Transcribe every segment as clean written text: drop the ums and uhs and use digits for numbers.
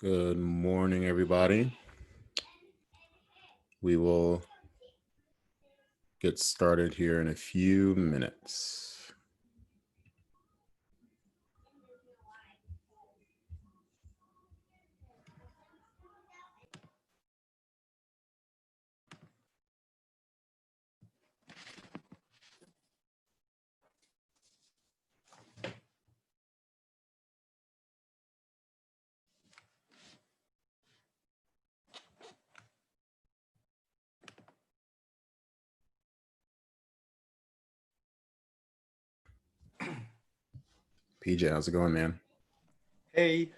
Good morning, everybody. We will get started here in a few minutes. PJ, how's it going, man? Hey,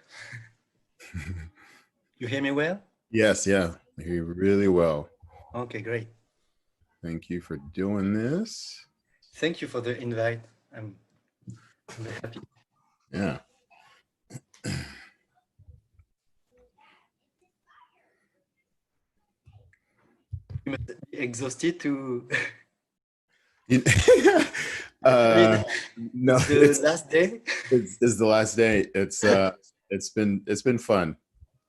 you hear me well? Yes, yeah, I hear you really well. Okay, great. Thank you for doing this. Thank you for the invite. I'm very happy. Yeah. You must be exhausted to. I uh, mean, no, it's the last day. it's the last day. It's been fun,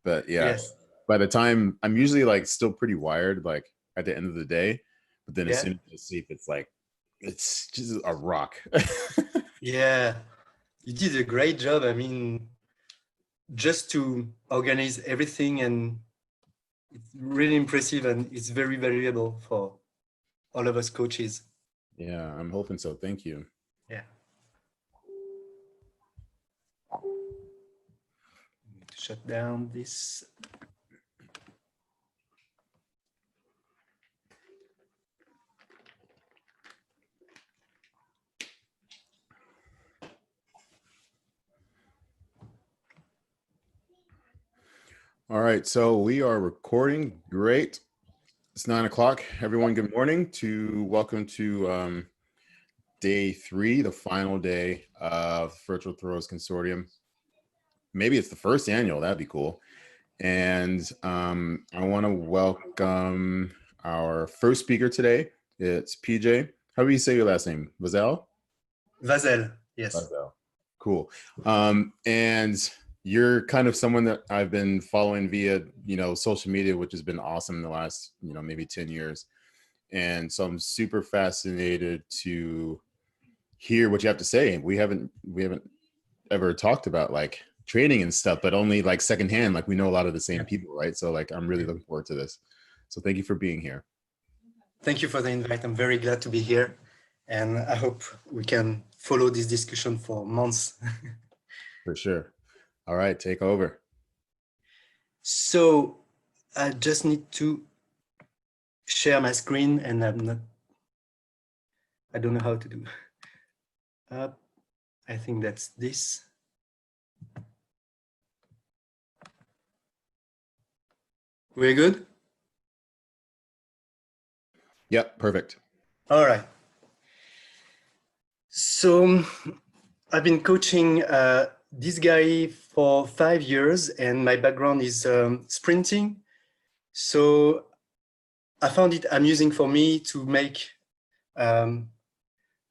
but yeah. Yes. By the time I'm usually like still pretty wired, like at the end of the day, but then as Yeah. soon as I sleep, it's just a rock. Yeah. You did a great job. I mean, just to organize everything, and it's really impressive, and it's very valuable for all of us coaches. Yeah, I'm hoping so. Thank you. Yeah. Need to shut down this. All right, so we are recording. Great. It's 9 o'clock. Everyone, good morning. Welcome to day 3, the final day of Virtual Throws Consortium. Maybe it's the first annual. That'd be cool. And I want to welcome our first speaker today. It's PJ. How do you say your last name? Vazel? Vazel. Yes. Vazel. Cool. And you're kind of someone that I've been following via, social media, which has been awesome in the last, maybe 10 years. And so I'm super fascinated to hear what you have to say. We haven't ever talked about like training and stuff, but only like secondhand. Like we know a lot of the same Yeah. people, right? So like I'm really looking forward to this. So thank you for being here. Thank you for the invite. I'm very glad to be here, and I hope we can follow this discussion for months. For sure. All right, take over. So I just need to share my screen, and I don't know how to do. I think that's this. We're good? Yep, perfect. All right. So I've been coaching this guy for 5 years, and my background is sprinting. So I found it amusing for me to make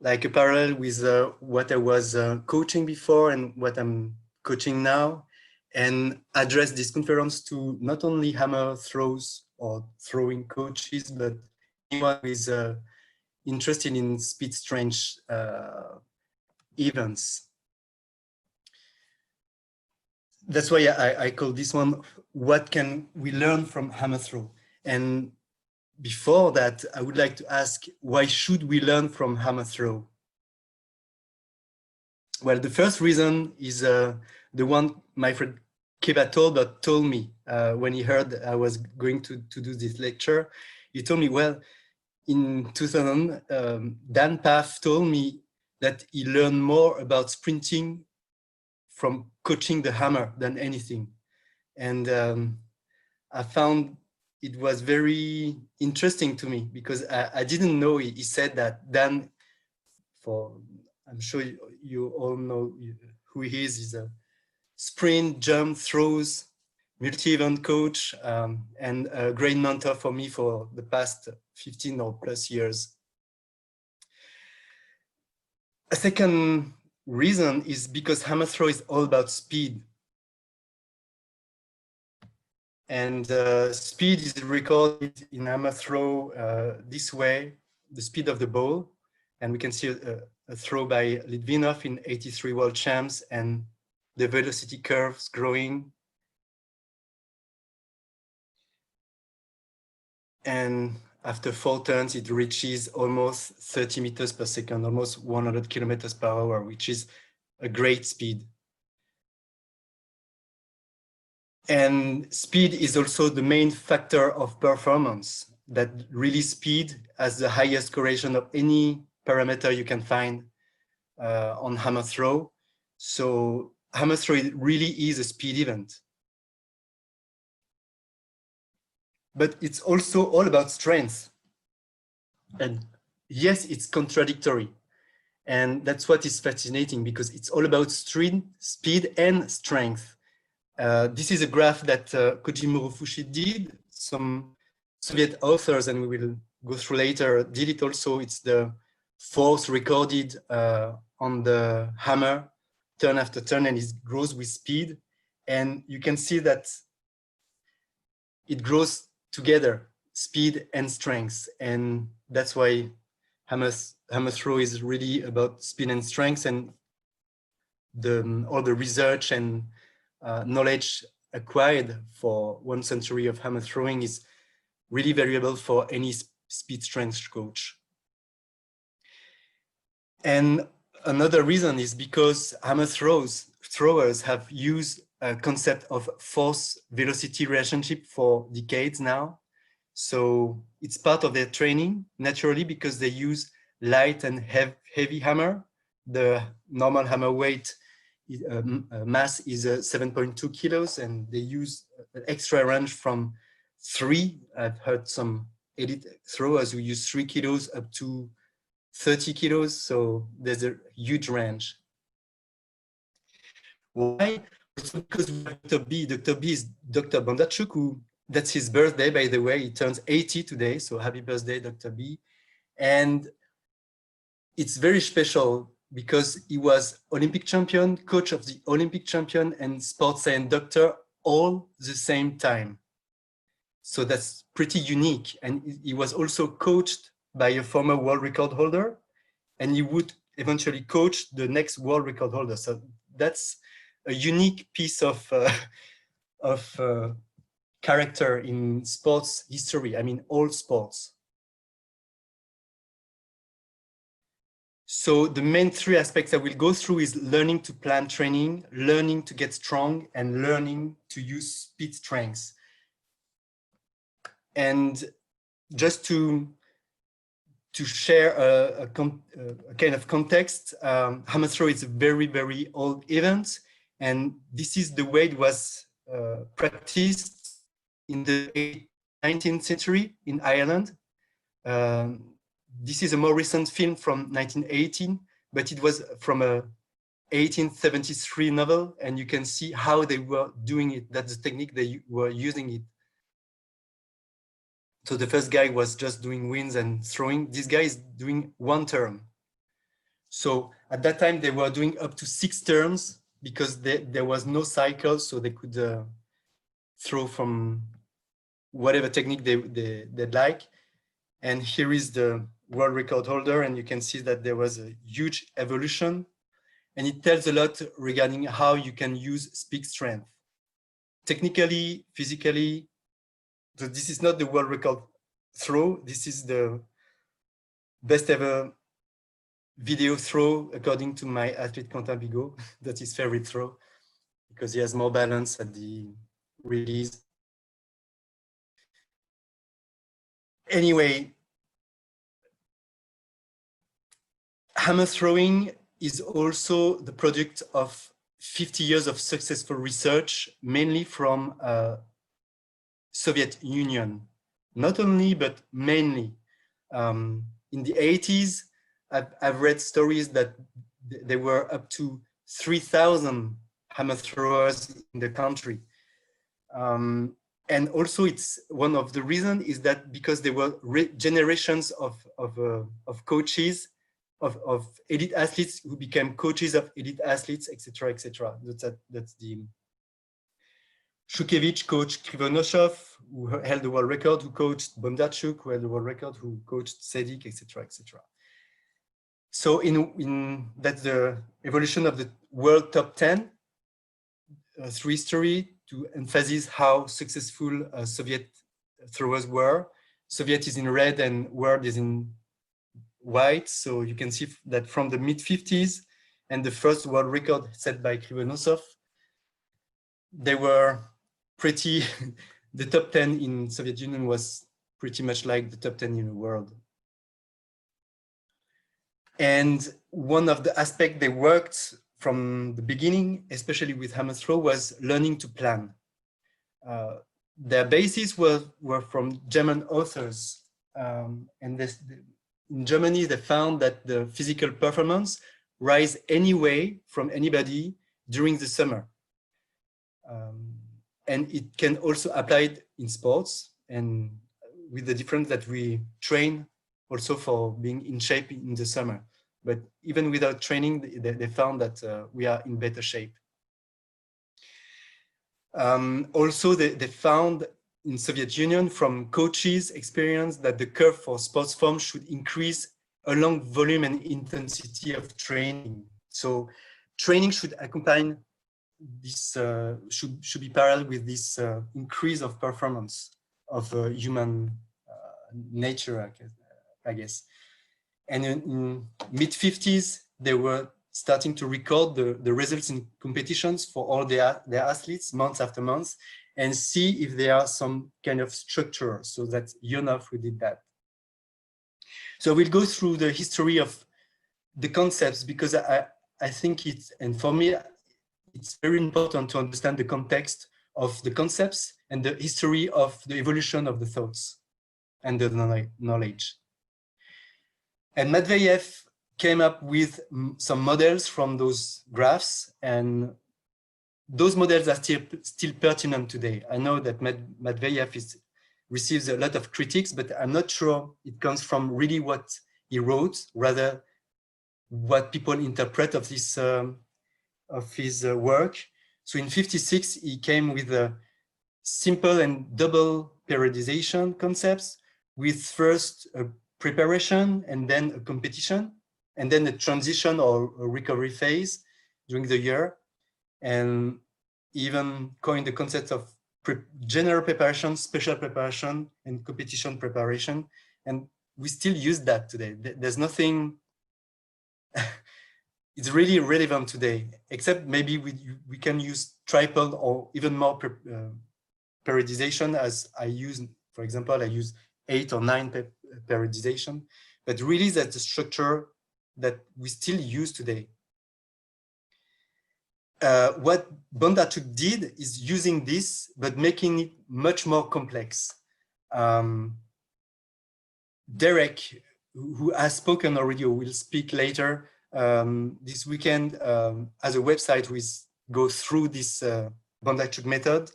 like a parallel with what I was coaching before and what I'm coaching now, and address this conference to not only hammer throws or throwing coaches, but anyone who is interested in speed strength events. That's why I call this one, what can we learn from hammer throw? And before that, I would like to ask, why should we learn from hammer throw? Well, the first reason is the one my friend Keba told me when he heard I was going to do this lecture. He told me, well, in 2000, Dan Paff told me that he learned more about sprinting from coaching the hammer than anything. And I found it was very interesting to me because I didn't know he said that. Dan, for I'm sure you all know who he is. He's a sprint, jump, throws, multi-event coach, and a great mentor for me for the past 15 or plus years. A second reason is because hammer throw is all about speed. And speed is recorded in hammer throw this way, the speed of the ball. And we can see a throw by Litvinov in 83 world champs, and the velocity curves growing. And after 4 turns, it reaches almost 30 meters per second, almost 100 kilometers per hour, which is a great speed. And speed is also the main factor of performance, that really speed has the highest correlation of any parameter you can find on hammer throw. So hammer throw really is a speed event. But it's also all about strength. And yes, it's contradictory. And that's what is fascinating, because it's all about speed and strength. This is a graph that Kojimuro Fushi did. Some Soviet authors, and we will go through later, did it also. It's the force recorded on the hammer turn after turn, and it grows with speed. And you can see that it grows together, speed and strength. And that's why hammer throw is really about speed and strength, and all the research and knowledge acquired for 1 century of hammer throwing is really valuable for any speed strength coach. And another reason is because hammer throwers have used a concept of force velocity relationship for decades now. So it's part of their training naturally, because they use light and heavy hammer. The normal hammer weight mass is 7.2 kilos, and they use an extra range from 3. I've heard some elite throwers who use 3 kilos up to 30 kilos. So there's a huge range. Why? Also because Dr. B. Dr. B is Dr. Bondarchuk, who, that's his birthday, by the way. He turns 80 today. So happy birthday, Dr. B. And it's very special because he was Olympic champion, coach of the Olympic champion, and sports science doctor all the same time. So that's pretty unique. And he was also coached by a former world record holder, and he would eventually coach the next world record holder. So that's a unique piece of character in sports history. I mean, all sports. So the main 3 aspects I will go through is learning to plan training, learning to get strong, and learning to use speed strengths. And just to share a kind of context, hammer throw is a very, very old event. And this is the way it was practiced in the 19th century in Ireland. This is a more recent film from 1918, but it was from a 1873 novel, and you can see how they were doing it. That's the technique they were using it. So the first guy was just doing wins and throwing. This guy is doing 1 turn. So at that time, they were doing up to 6 turns because there was no cycle, so they could throw from whatever technique they'd like. And here is the world record holder, and you can see that there was a huge evolution, and it tells a lot regarding how you can use speed strength. Technically, physically, so this is not the world record throw. This is the best ever video throw, according to my athlete Quentin Bigot. That's his favorite throw, because he has more balance at the release. Anyway, hammer throwing is also the product of 50 years of successful research, mainly from Soviet Union. Not only, but mainly. In the 80s, I've read stories that there were up to 3,000 hammer throwers in the country. And also, it's one of the reasons is that because there were generations of coaches, of elite athletes who became coaches of elite athletes, etc., etc. That's the. Shukevich coached Krivonosov, who held the world record, who coached Bondarchuk, who held the world record, who coached Sedik, etc., etc. So that's the evolution of the world top 10 through history to emphasize how successful Soviet throwers were. Soviet is in red and world is in white. So you can see that from the mid-50s and the first world record set by Krivonosov, they were pretty, the top 10 in Soviet Union was pretty much like the top 10 in the world. And one of the aspects they worked from the beginning, especially with hammer throw, was learning to plan. Their bases were from German authors. And in Germany, they found that the physical performance rise anyway from anybody during the summer. And it can also apply in sports, and with the difference that we train also for being in shape in the summer. But even without training, they found that we are in better shape. Also, they found in Soviet Union from coaches' experience that the curve for sports form should increase along volume and intensity of training. So training should accompany this, should be parallel with this increase of performance of human nature, I guess. And in mid-50s, they were starting to record the results in competitions for all their athletes month after month and see if there are some kind of structure. So that's Yonov who did that. So we'll go through the history of the concepts because I think it's, and for me, it's very important to understand the context of the concepts and the history of the evolution of the thoughts and the knowledge. And Matveyev came up with some models from those graphs, and those models are still pertinent today. I know that Matveyev receives a lot of critiques, but I'm not sure it comes from really what he wrote, rather what people interpret of this of his work. So in '56, he came with a simple and double periodization concepts, with first a preparation and then a competition, and then a transition or a recovery phase during the year, and even coined the concept of general preparation, special preparation, and competition preparation. And we still use that today. There's nothing, it's really relevant today, except maybe we can use triple or even more periodization, as I use, for example, I use 8 or 9 periodization, but really that's the structure that we still use today. What Bondarchuk did is using this, but making it much more complex. Derek, who has spoken already or will speak later this weekend, as a website, we go through this Bondarchuk method.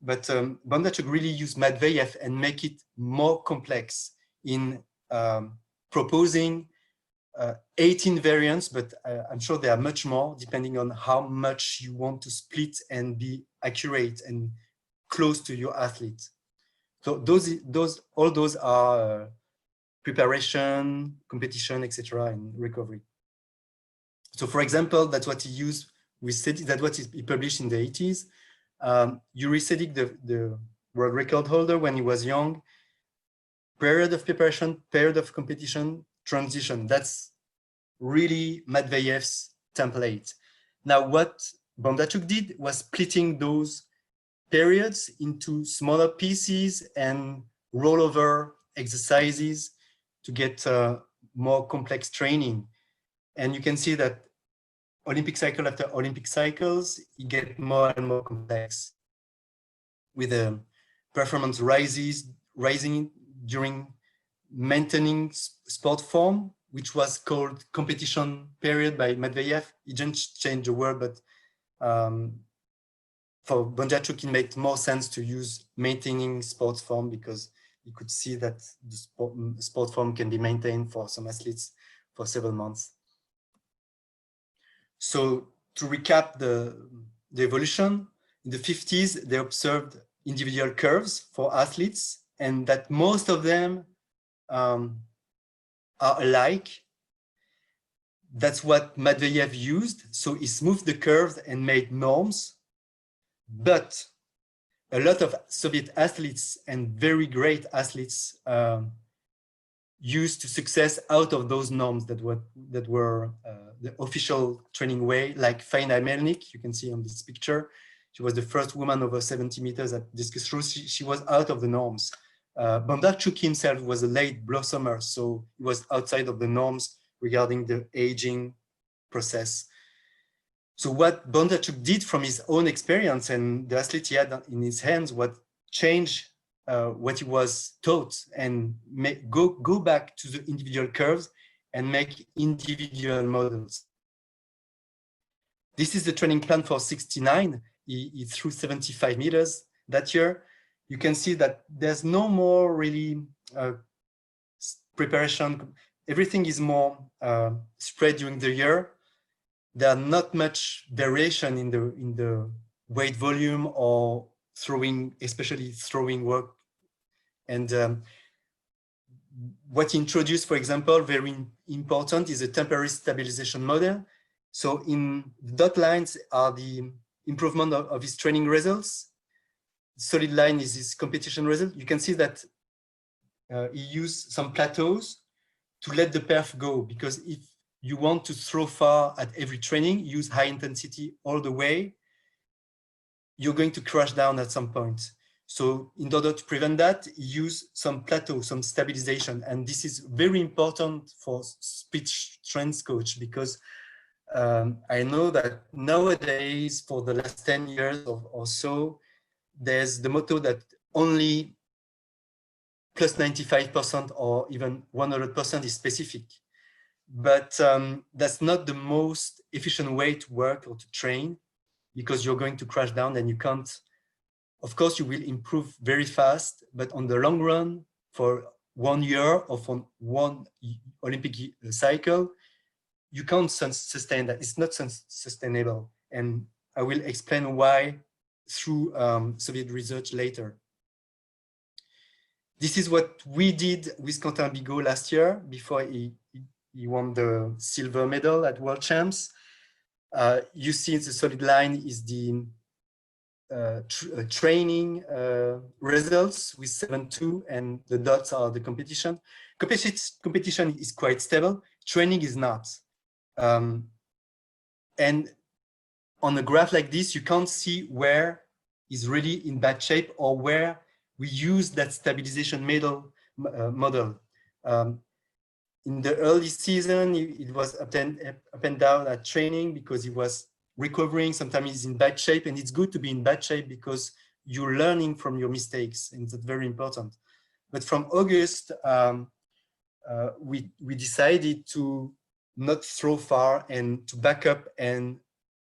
But Bondarchuk really used Matveyev and make it more complex in proposing 18 variants, but I'm sure there are much more, depending on how much you want to split and be accurate and close to your athlete. So all those are preparation, competition, etc., and recovery. So, for example, that's what he used with Sedik. That's what he published in the 80s. Yuri Sedik, the world record holder when he was young, period of preparation, period of competition, transition. That's really Matveyev's template. Now, what Bondarchuk did was splitting those periods into smaller pieces and rollover exercises to get more complex training. And you can see that Olympic cycle after Olympic cycles, you get more and more complex, with the performance rising during maintaining sport form, which was called competition period by Matveyev. He didn't change the word, but for Bondarchuk, it made more sense to use maintaining sports form, because you could see that the sport form can be maintained for some athletes for several months. So to recap the evolution, in the 50s, they observed individual curves for athletes, and that most of them are alike. That's what Matveyev used. So he smoothed the curves and made norms. But a lot of Soviet athletes and very great athletes used to success out of those norms that were the official training way, like Faina Melnik, you can see on this picture. She was the first woman over 70 meters at discus throw. She was out of the norms. Bondarchuk himself was a late blossomer, so he was outside of the norms regarding the aging process. So what Bondarchuk did from his own experience and the athlete he had in his hands, what changed what he was taught and go back to the individual curves and make individual models. This is the training plan for 69. He threw 75 meters that year. You can see that there's no more really preparation. Everything is more spread during the year. There are not much variation in the weight volume or throwing, especially throwing work. And what he introduced, for example, very important, is a temporary stabilization model. So in the dot lines are the improvement of his training results. The solid line is his competition result. You can see that he used some plateaus to let the perf go, because if you want to throw far at every training, use high intensity all the way, you're going to crash down at some point. So in order to prevent that, use some plateau, some stabilization. And this is very important for speech strength coach, because I know that nowadays, for the last 10 years or so, there's the motto that only plus 95% or even 100% is specific. But that's not the most efficient way to work or to train, because you're going to crash down and you can't. Of course, you will improve very fast, but on the long run, for 1 year or for one Olympic cycle, you can't sustain that. It's not sustainable. And I will explain why through Soviet research later. This is what we did with Quentin Bigot last year before he won the silver medal at World Champs. You see the solid line is the training results with 7.2, and the dots are the competition. Competition is quite stable. Training is not. And on a graph like this, you can't see where is really in bad shape or where we use that stabilization model. In the early season, it was up and down at training because he was recovering. Sometimes he's in bad shape, and it's good to be in bad shape because you're learning from your mistakes, and that's very important. But from August, we decided to not throw far and to back up and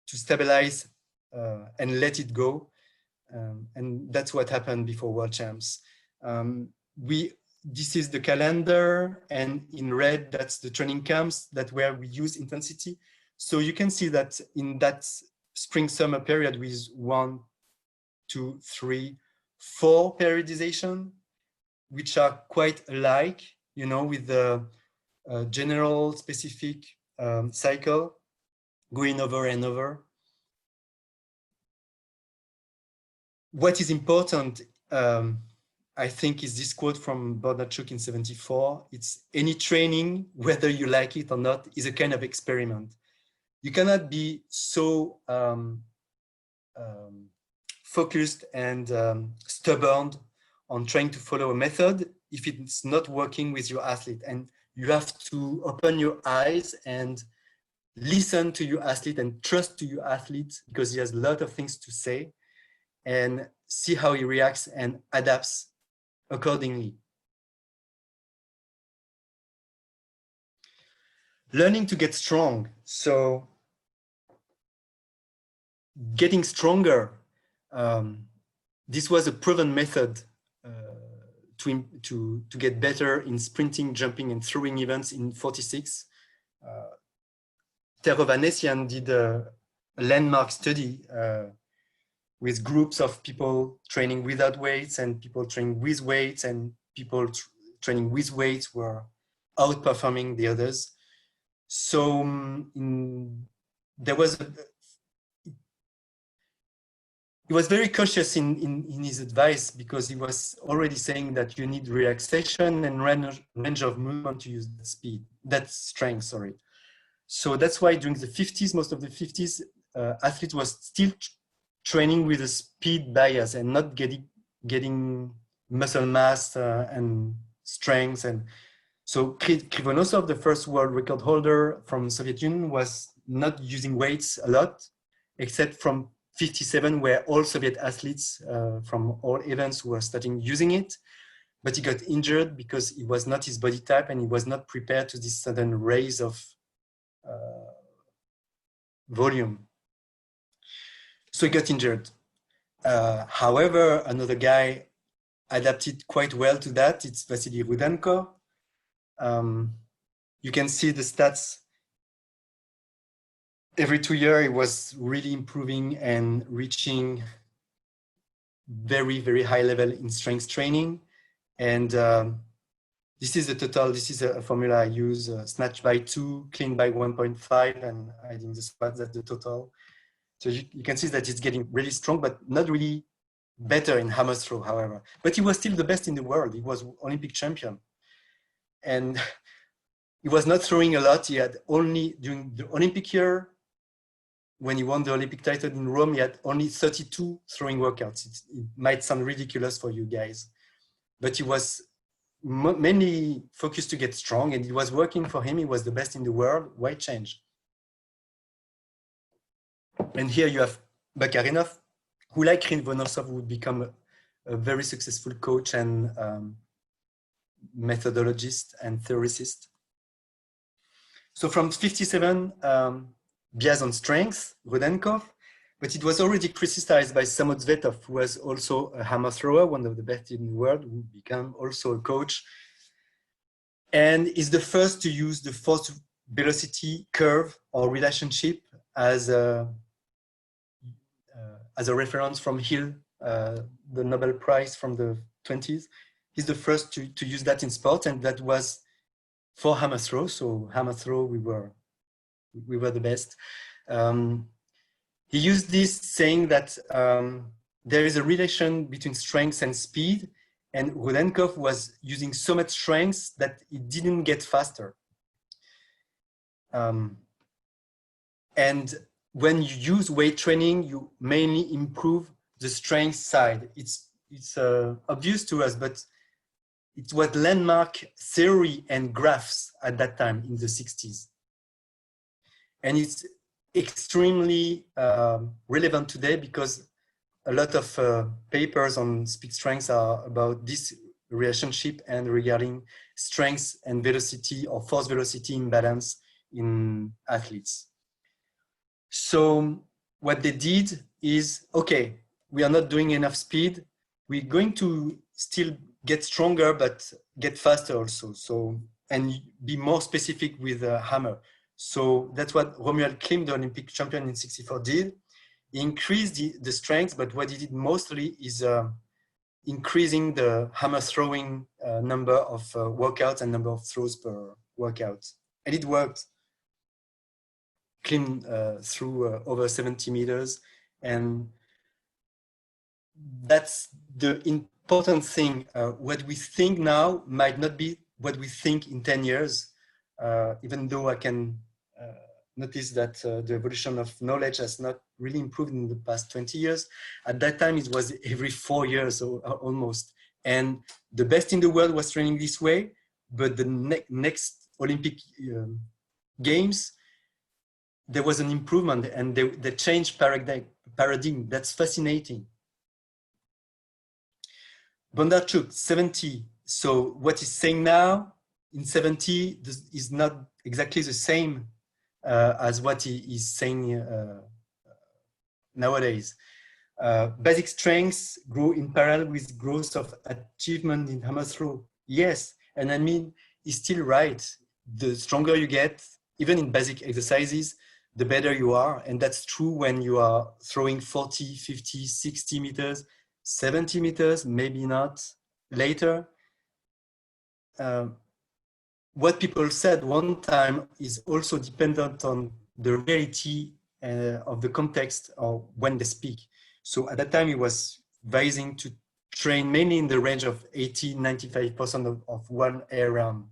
to stabilize and let it go. And that's what happened before World Champs. This is the calendar, and in red, that's the training camps where we use intensity. So you can see that in that spring-summer period with 1, 2, 3, 4 periodization, which are quite alike, you know, with the general specific cycle going over and over. What is important, I think, is this quote from Bondarchuk in 74. It's any training, whether you like it or not, is a kind of experiment. You cannot be so focused and stubborn on trying to follow a method if it's not working with your athlete. And you have to open your eyes and listen to your athlete and trust to your athlete, because he has a lot of things to say, and see how he reacts and adapts accordingly. Learning to get strong. So getting stronger. This was a proven method to get better in sprinting, jumping, and throwing events in 46. Tero Vanessian did a landmark study with groups of people training without weights and people training with weights, and people training with weights were outperforming the others. So there was he was very cautious in his advice, because he was already saying that you need relaxation and range of movement to use that speed, that strength, sorry. So that's why during the 50s, most of the 50s, athletes was still training with a speed bias and not getting muscle mass and strength. And so Krivonosov, the first world record holder from Soviet Union, was not using weights a lot, except from 57, where all Soviet athletes from all events were starting using it. But he got injured because it was not his body type and he was not prepared to this sudden raise of volume. So he got injured. However, another guy adapted quite well to that. It's Vasily Rudenko. You can see the stats. Every 2 years, he was really improving and reaching very, very high level in strength training. And this is the total. This is a formula I use: snatch by 2, clean by 1.5, and adding the squats. That's the total. So you can see that it's getting really strong, but not really better in hammer throw, however. But he was still the best in the world. He was Olympic champion. And he was not throwing a lot. He had only, during the Olympic year, when he won the Olympic title in Rome, he had only 32 throwing workouts. It might sound ridiculous for you guys, but he was mainly focused to get strong, and it was working for him. He was the best in the world. Why change? And here you have Bakarinov, who, like Krivonosov, would become a very successful coach and methodologist and theorist. So from 57, bias on strength, Rudenkov, but it was already criticized by Samotsvetov, who was also a hammer thrower, one of the best in the world, who became also a coach, and is the first to use the force velocity curve or relationship as a reference from Hill, the Nobel Prize from the 20s. He's the first to use that in sport, and that was for hammer throw. So hammer throw, we were the best. He used this saying that there is a relation between strength and speed, and Rudenkov was using so much strength that it didn't get faster. And when you use weight training, you mainly improve the strength side. It's obvious to us, but it was landmark theory and graphs at that time in the 60s. And it's extremely relevant today, because a lot of papers on speed strength are about this relationship and regarding strength and velocity or force velocity imbalance in athletes. So what they did is, okay, we are not doing enough speed. We're going to still get stronger, but get faster also. So, and be more specific with a hammer. So that's what Romuald Klim, the Olympic champion in '64, did. He increased the strength, but what he did mostly is increasing the hammer throwing number of workouts and number of throws per workout. And it worked. Klim threw over 70 meters. And that's the important thing. What we think now might not be what we think in 10 years, even though I can notice that the evolution of knowledge has not really improved in the past 20 years. At that time, it was every 4 years or almost. And the best in the world was training this way, but the next Olympic Games, there was an improvement, and they changed paradigm. That's fascinating. Bondarchuk, 70. So what he's saying now in 70 is not exactly the same as what he is saying nowadays. Basic strengths grow in parallel with growth of achievement in hammer throw. Yes, and I mean, he's still right. The stronger you get, even in basic exercises, the better you are. And that's true when you are throwing 40, 50, 60 meters, 70 meters, maybe not later. What people said one time is also dependent on the reality of the context or when they speak. So at that time, it was advising to train mainly in the range of 80, 95% of one air round.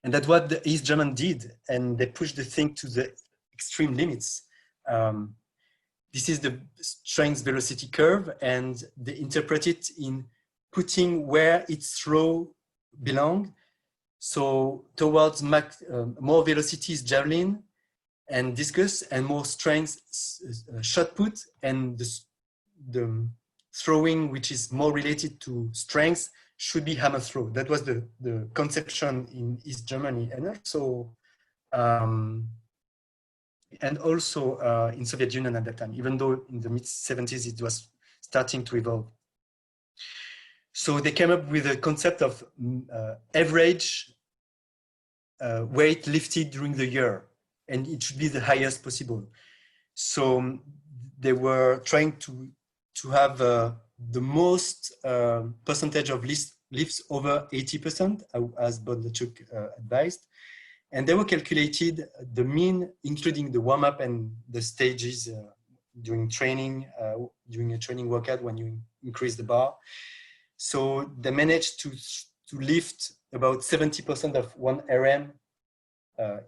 And that's what the East German did. And they pushed the thing to the extreme limits. This is the strength velocity curve, and they interpret it in putting where its throw belong. So towards more velocity is javelin and discus, and more strength shot put, and the throwing which is more related to strength should be hammer throw. That was the conception in East Germany, and also in Soviet Union at that time, even though in the mid-70s it was starting to evolve. So they came up with a concept of average weight lifted during the year, and it should be the highest possible. So they were trying to have the most percentage of lifts over 80%, as Bodlachuk advised. And they were calculated the mean, including the warm-up and the stages during training, during a training workout when you increase the bar. So they managed to lift about 70% of one RM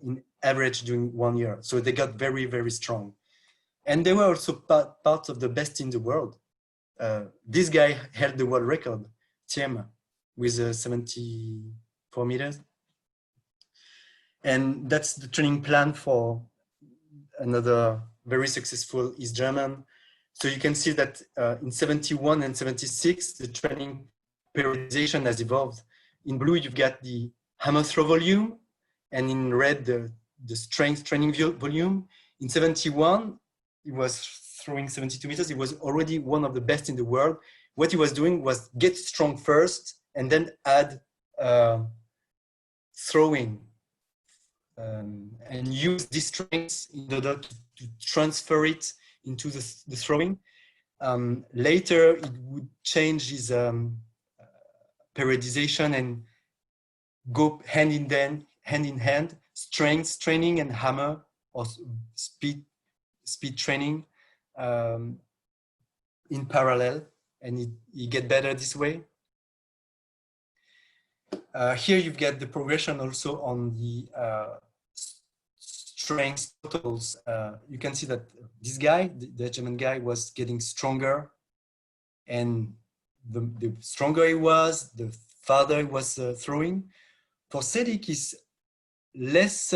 in average during 1 year. So they got very, very strong. And they were also part of the best in the world. This guy held the world record, Thiem, with 74 meters. And that's the training plan for another very successful East German. So you can see that in 71 and 76, the training periodization has evolved. In blue, you've got the hammer throw volume, and in red, the strength training volume. In 71, he was throwing 72 meters. He was already one of the best in the world. What he was doing was get strong first and then add throwing. And use this strength in order to transfer it into the throwing. Later, it would change his periodization and go hand in hand, strength training and hammer or speed training in parallel, and you get better this way. Here you've got the progression also on the strength totals. You can see that this guy, the German guy, was getting stronger, and the stronger he was, the farther he was throwing. For Sedik, is less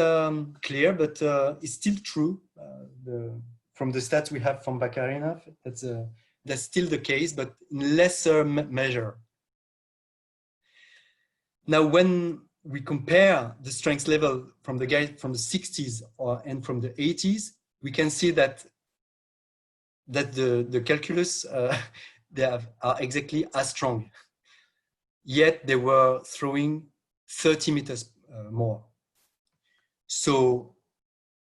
clear, but it's still true. From the stats we have from Bakarinov, that's still the case, but in lesser measure. Now, when we compare the strength level from the guy from the 60s and from the 80s, we can see that the calculus they are exactly as strong. Yet they were throwing 30 meters more. So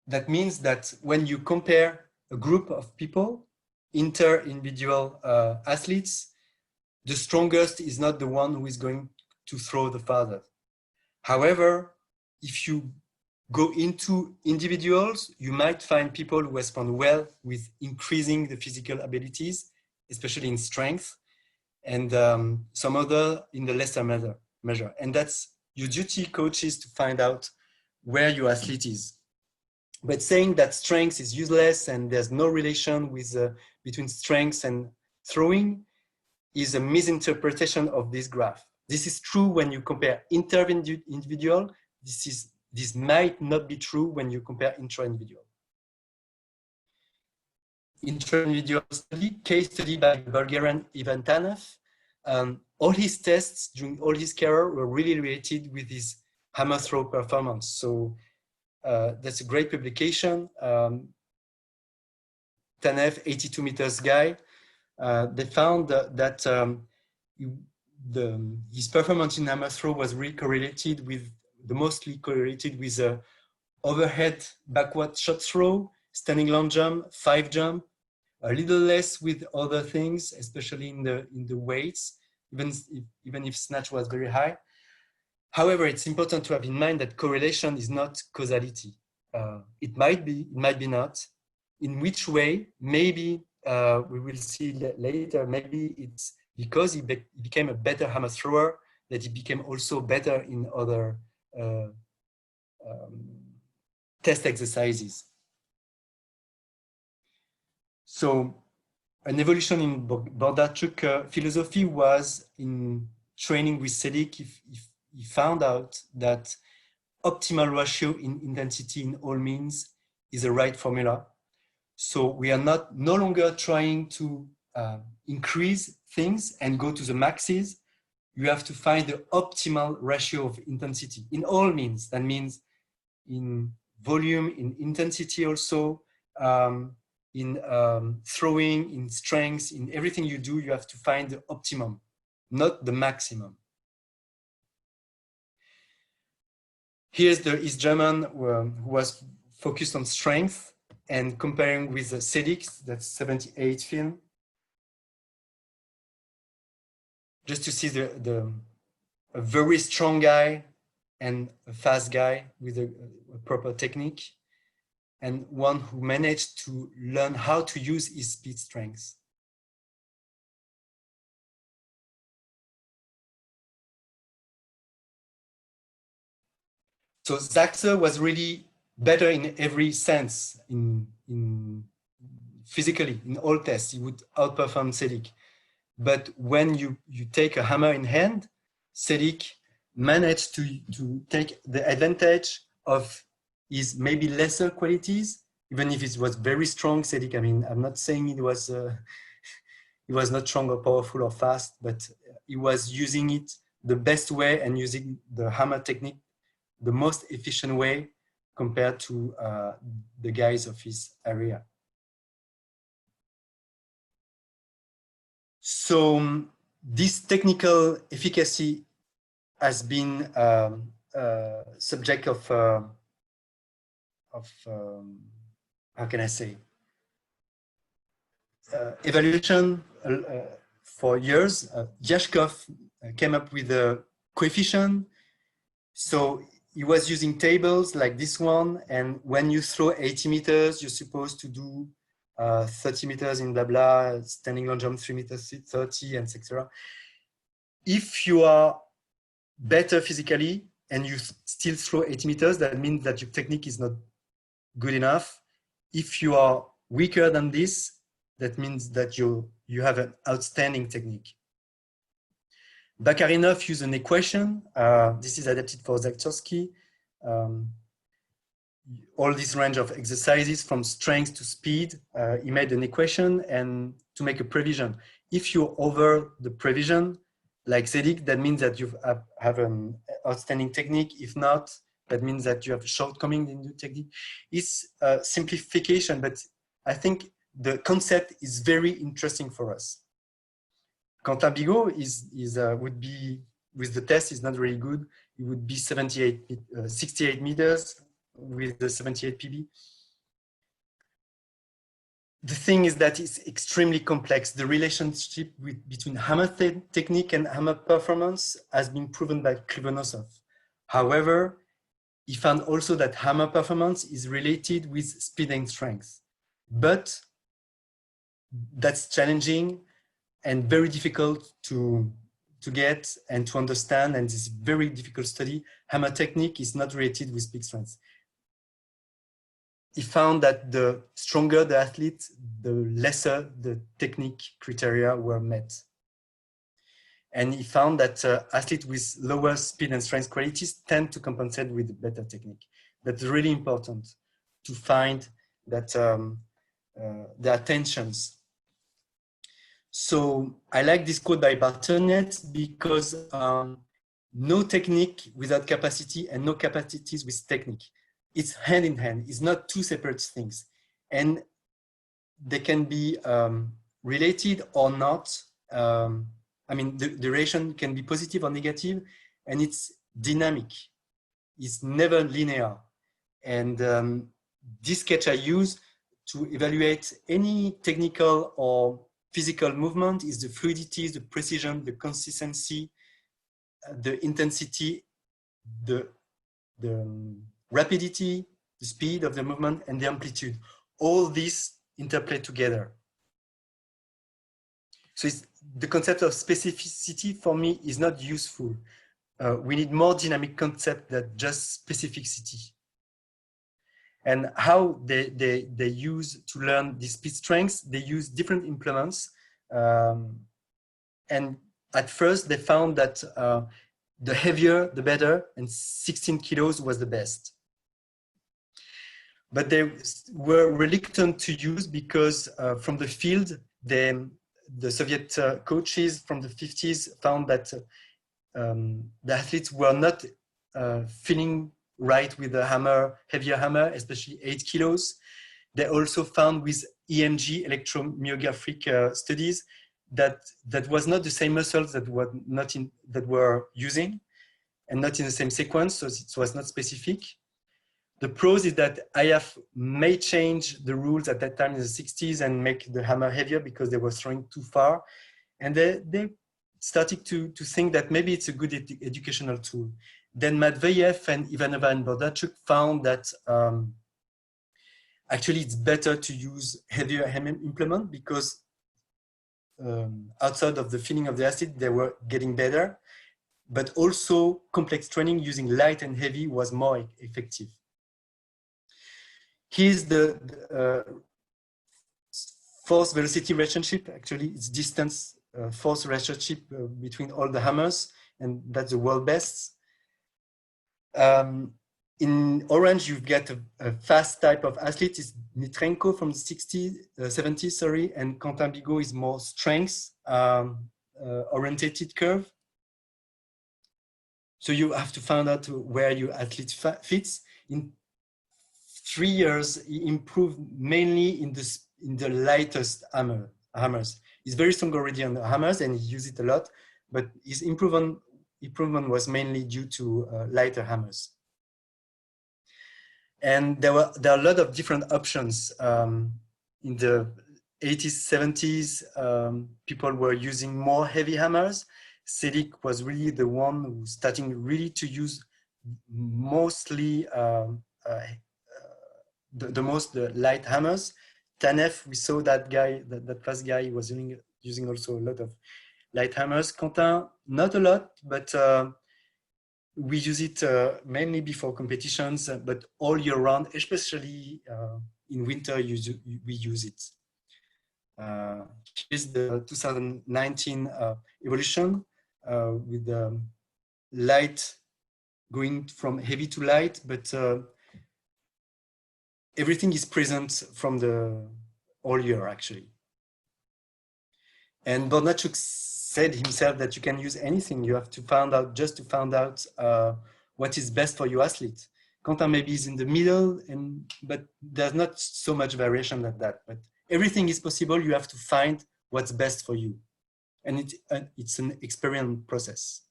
that means that when you compare a group of people, inter-individual athletes, the strongest is not the one who is going to throw the farthest. However, if you go into individuals, you might find people who respond well with increasing the physical abilities, especially in strength, and some other in the lesser measure. And that's your duty, coaches, to find out where your athlete is. But saying that strength is useless and there's no relation with between strength and throwing is a misinterpretation of this graph. This is true when you compare inter-individual. This might not be true when you compare intra-individual. Intra-individual study, case study by Bulgarian Ivan Tanev. All his tests during all his career were really related with his hammer throw performance. So that's a great publication. Tanev, 82 meters guy. They found that his performance in hammer throw was really correlated with, mostly correlated with overhead backward shot throw, standing long jump, 5 jump, a little less with other things, especially in the weights, even if snatch was very high. However, it's important to have in mind that correlation is not causality. It might be not. In which way? Maybe we will see later. Maybe it's because he became a better hammer thrower that he became also better in other test exercises. So an evolution in Bondarchuk philosophy was in training with Selik. If he found out that optimal ratio in intensity in all means is the right formula. So we are no longer trying to increase things and go to the maxes. You have to find the optimal ratio of intensity in all means. That means in volume, in intensity also, in throwing, in strength, in everything you do, you have to find the optimum, not the maximum. Here's the East German who was focused on strength and comparing with the Selik, that's 78 film. Just to see a very strong guy and a fast guy with a proper technique, and one who managed to learn how to use his speed strength. So Zaxer was really better in every sense, in physically, in all tests, he would outperform Selik. But when you take a hammer in hand, Selik managed to take the advantage of his maybe lesser qualities, even if it was very strong. Selik, I mean, I'm not saying it was he was not strong or powerful or fast, but he was using it the best way and using the hammer technique the most efficient way compared to the guys of his area. So this technical efficacy has been subject of how can I say, evaluation for years. Yashkov came up with a coefficient. So he was using tables like this one, and when you throw 80 meters, you're supposed to do 30 meters in blah blah, standing long jump 3 meters 30, and etc. If you are better physically and you still throw 80 meters, that means that your technique is not good enough. If you are weaker than this, that means that you have an outstanding technique. Bakarinov used an equation. This is adapted for Zaktorsky. All this range of exercises from strength to speed. He made an equation and to make a prevision. If you're over the prevision, like Selik, that means that you have an outstanding technique. If not, that means that you have a shortcoming in the technique. It's a simplification, but I think the concept is very interesting for us. Quentin Bigot would be, with the test, is not really good. It would be 68 meters with the 78 PB. The thing is that it's extremely complex. The relationship between hammer technique and hammer performance has been proven by Krivonosov. However, he found also that hammer performance is related with speed and strength. But that's challenging and very difficult to get and to understand, and this very difficult study. Hammer technique is not related with peak strength. He found that the stronger the athlete, the lesser the technique criteria were met. And he found that athletes with lower speed and strength qualities tend to compensate with better technique. That's really important to find that there are tensions. So I like this quote by Bartonet because no technique without capacity and no capacities with technique. It's hand in hand. It's not two separate things. And they can be related or not. I mean, the relation can be positive or negative, and it's dynamic. It's never linear. And this sketch I use to evaluate any technical or physical movement is the fluidity, the precision, the consistency, the intensity, the rapidity, the speed of the movement, and the amplitude. All these interplay together. So the concept of specificity for me is not useful. We need more dynamic concept than just specificity. And how they use to learn the speed strengths, they use different implements. And at first they found that the heavier, the better, and 16 kilos was the best. But they were reluctant to use because from the field, the Soviet coaches from the 50s found that the athletes were not feeling right with the hammer, heavier hammer, especially 8 kilos. They also found with EMG, electromyographic studies, that was not the same muscles that were using, and not in the same sequence, so it was not specific. The pros is that IF may change the rules at that time in the 60s and make the hammer heavier because they were throwing too far. And they started to think that maybe it's a good educational tool. Then Matveyev and Ivanova and Bordachuk found that actually it's better to use heavier hammer implement because outside of the feeling of the athlete, they were getting better, but also complex training using light and heavy was more effective. Here's the force velocity relationship. Actually, it's distance force relationship between all the hammers, and that's the world best. In orange, you've got a fast type of athlete. It's Nitrenko from the 70s, sorry, and Quentin Bigot is more strength orientated curve. So you have to find out where your athlete fits. In 3 years, he improved mainly in the lightest hammers. He's very strong already on the hammers and he used it a lot, but his improvement was mainly due to lighter hammers. And there are a lot of different options. In the 80s, 70s, people were using more heavy hammers. Selig was really the one who starting really to use mostly the most light hammers. Tanev, we saw that guy, that first guy, was using also a lot of light hammers. Quentin, not a lot, but we use it mainly before competitions, but all year round, especially in winter, we use it. Here's the 2019 evolution with the light going from heavy to light, but everything is present from the all year actually. And Bornachuk said himself that you can use anything. You have to find out what is best for your athlete. Quentin maybe is in the middle, but there's not so much variation like that. But everything is possible. You have to find what's best for you, and it's an experiential process.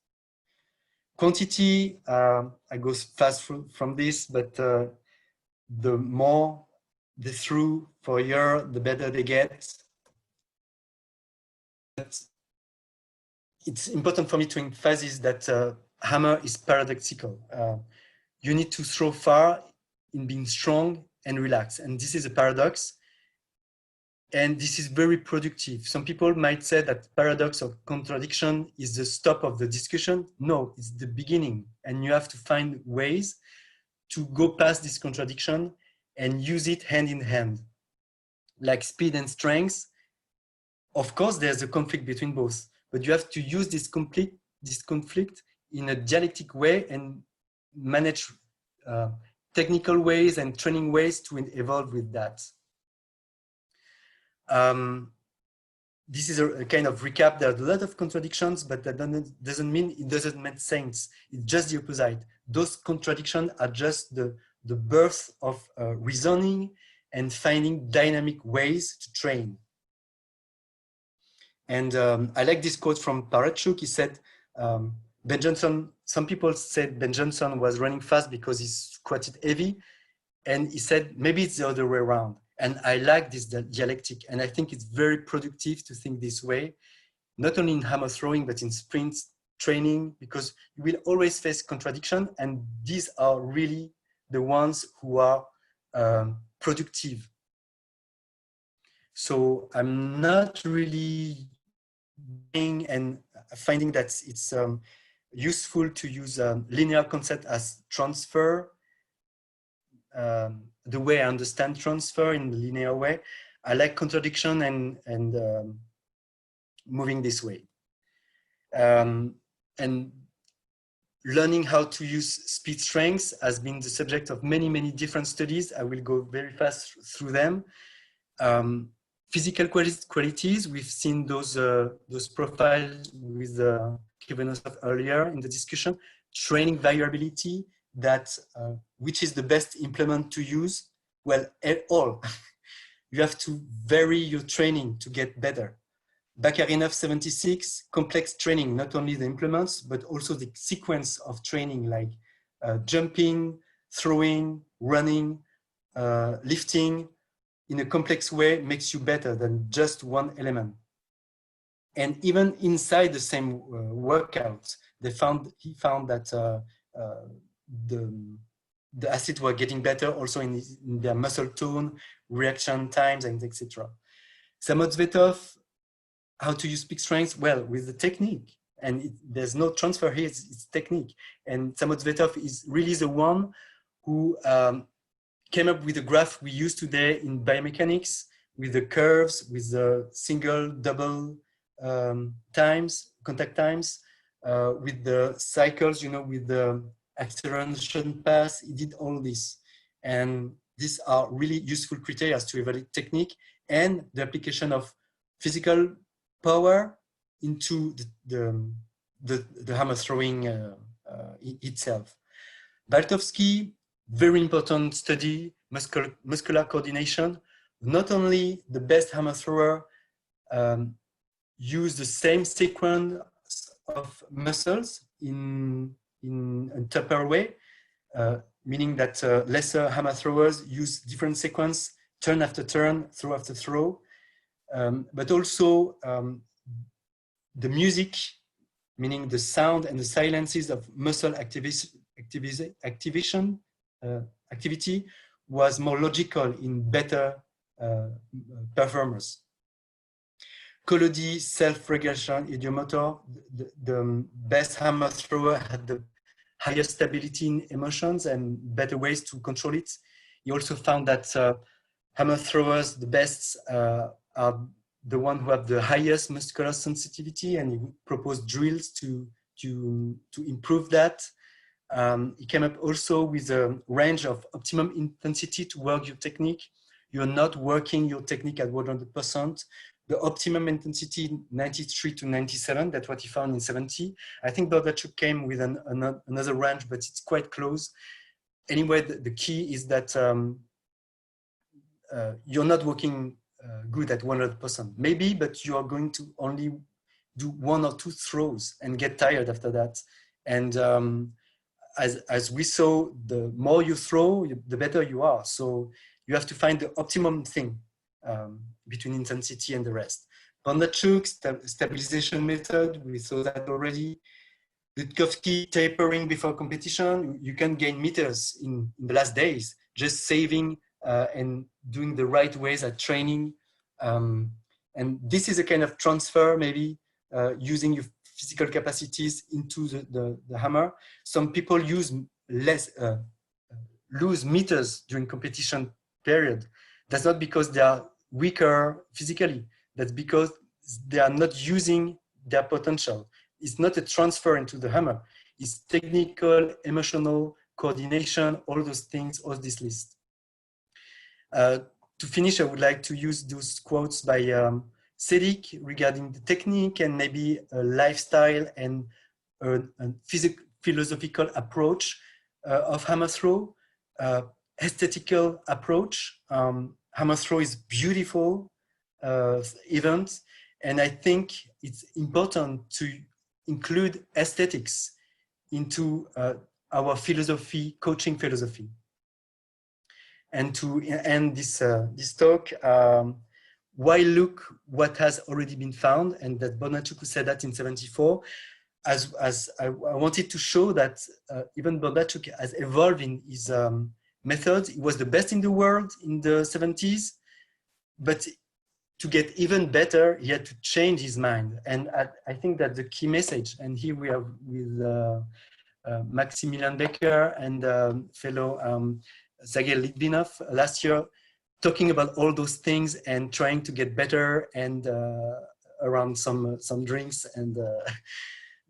Quantity, I go fast from this, but the more they threw for a year, the better they get. But it's important for me to emphasize that hammer is paradoxical. You need to throw far in being strong and relaxed. And this is a paradox. And this is very productive. Some people might say that paradox or contradiction is the stop of the discussion. No, it's the beginning. And you have to find ways to go past this contradiction and use it hand in hand. Like speed and strength, of course, there's a conflict between both, but you have to use this conflict in a dialectic way and manage technical ways and training ways to evolve with that. This is a kind of recap. There are a lot of contradictions, but that doesn't mean it doesn't make sense. It's just the opposite. Those contradictions are just the birth of reasoning and finding dynamic ways to train. And I like this quote from Parachuk. He said, Ben Johnson, some people said Ben Johnson was running fast because he squatted heavy. And he said, maybe it's the other way around. And I like this dialectic. And I think it's very productive to think this way, not only in hammer throwing, but in sprint training, because you will always face contradiction. And these are really the ones who are productive. So I'm not really and finding that it's useful to use linear concept as transfer. The way I understand transfer in the linear way, I like contradiction and moving this way. And learning how to use speed strengths has been the subject of many different studies. I will go very fast through them. Physical qualities, we've seen those profiles with Krivonosov earlier in the discussion. Training variability, that which is the best implement to use? Well, all. You have to vary your training to get better. Bakarinov 76, complex training, not only the implements, but also the sequence of training like jumping, throwing, running, lifting, in a complex way makes you better than just one element. And even inside the same workout, he found that the athletes were getting better also in their muscle tone, reaction times, and etc. Samotsvetov, how to use peak strength? Well, with the technique. And there's no transfer here, it's technique. And Samotsvetov is really the one who came up with the graph we use today in biomechanics, with the curves, with the single, double contact times, with the cycles, with the acceleration path. He did all this. And these are really useful criteria to evaluate technique and the application of physical power into the hammer throwing itself. Bartovsky, very important study, muscular coordination. Not only the best hammer thrower use the same sequence of muscles in a proper way, meaning that lesser hammer throwers use different sequence, turn after turn, throw after throw, but also the music, meaning the sound and the silences of muscle activity was more logical in better performers. Collodi, self-regulation, idiomotor, the best hammer thrower had the highest stability in emotions and better ways to control it. He also found that hammer throwers, the best, are the ones who have the highest muscular sensitivity, and he proposed drills to improve that. He came up also with a range of optimum intensity to work your technique. You're not working your technique at 100%. The optimum intensity, 93 to 97, that's what he found in 70. I think Bogachuk came with another range, but it's quite close. Anyway, the key is that you're not working good at 100%. Maybe, but you are going to only do 1 or 2 throws and get tired after that. And as we saw, the more you throw, the better you are. So you have to find the optimum thing between intensity and the rest. Bondachuk, stabilization method, we saw that already. Witkowski, tapering before competition. You can gain meters in the last days, just saving and doing the right ways at training. And this is a kind of transfer, maybe using your physical capacities into the hammer. Some people use lose meters during competition period. That's not because they are weaker physically. That's because they are not using their potential. It's not a transfer into the hammer. It's technical, emotional, coordination, all those things, all this list. To finish, I would like to use those quotes by Sedik regarding the technique and maybe a lifestyle and a philosophical approach of hammer throw, aesthetical approach. Hammer throw is beautiful event, and I think it's important to include aesthetics into our philosophy, coaching philosophy. And to end this talk, why look what has already been found, and that Bondaciuk said that in 74. As I wanted to show that even Bondaciuk has evolved in his methods. He was the best in the world in the 70s, but to get even better, he had to change his mind. And I think that the key message, and here we are with Maximilian Becker and fellow Zagel Litvinov last year, talking about all those things and trying to get better, and around some drinks, and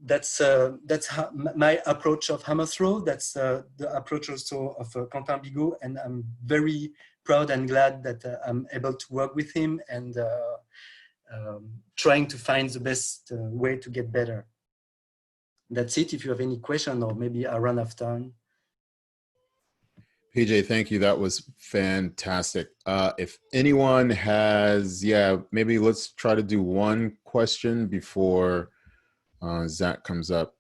that's how my approach of hammer throw. That's the approach also of Quentin Bigot, and I'm very proud and glad that I'm able to work with him and trying to find the best way to get better. That's it. If you have any question, or maybe I run out of time. PJ, thank you. That was fantastic. If anyone has, maybe let's try to do one question before Zach comes up.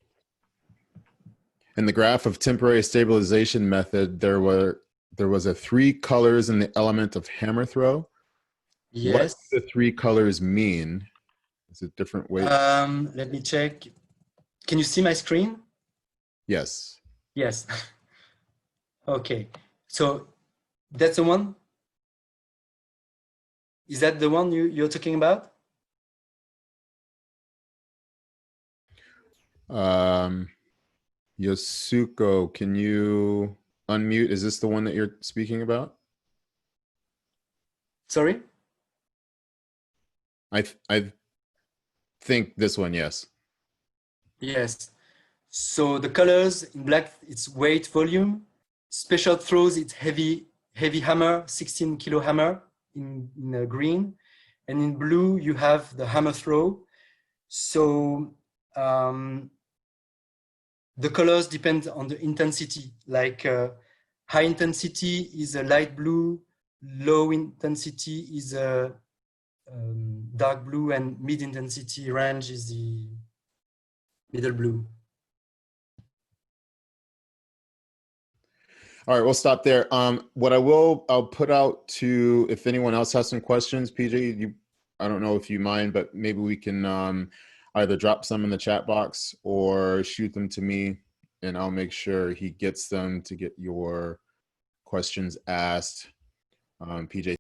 In the graph of temporary stabilization method, there was a 3 colors in the element of hammer throw. Yes. What do the 3 colors mean? Is it different ways? Let me check. Can you see my screen? Yes. Yes. Okay. So that's the one? Is that the one you're talking about? Yosuko, can you unmute? Is this the one that you're speaking about? Sorry? I think this one, yes. Yes. So the colors in black, it's weight, volume. Special throws, it's heavy hammer, 16 kilo hammer in green. And in blue, you have the hammer throw. So the colors depend on the intensity. Like high intensity is a light blue, low intensity is a dark blue, and mid intensity range is the middle blue. All right, we'll stop there. I'll put out to, if anyone else has some questions, PJ, I don't know if you mind, but maybe we can either drop some in the chat box or shoot them to me, and I'll make sure he gets them to get your questions asked. PJ,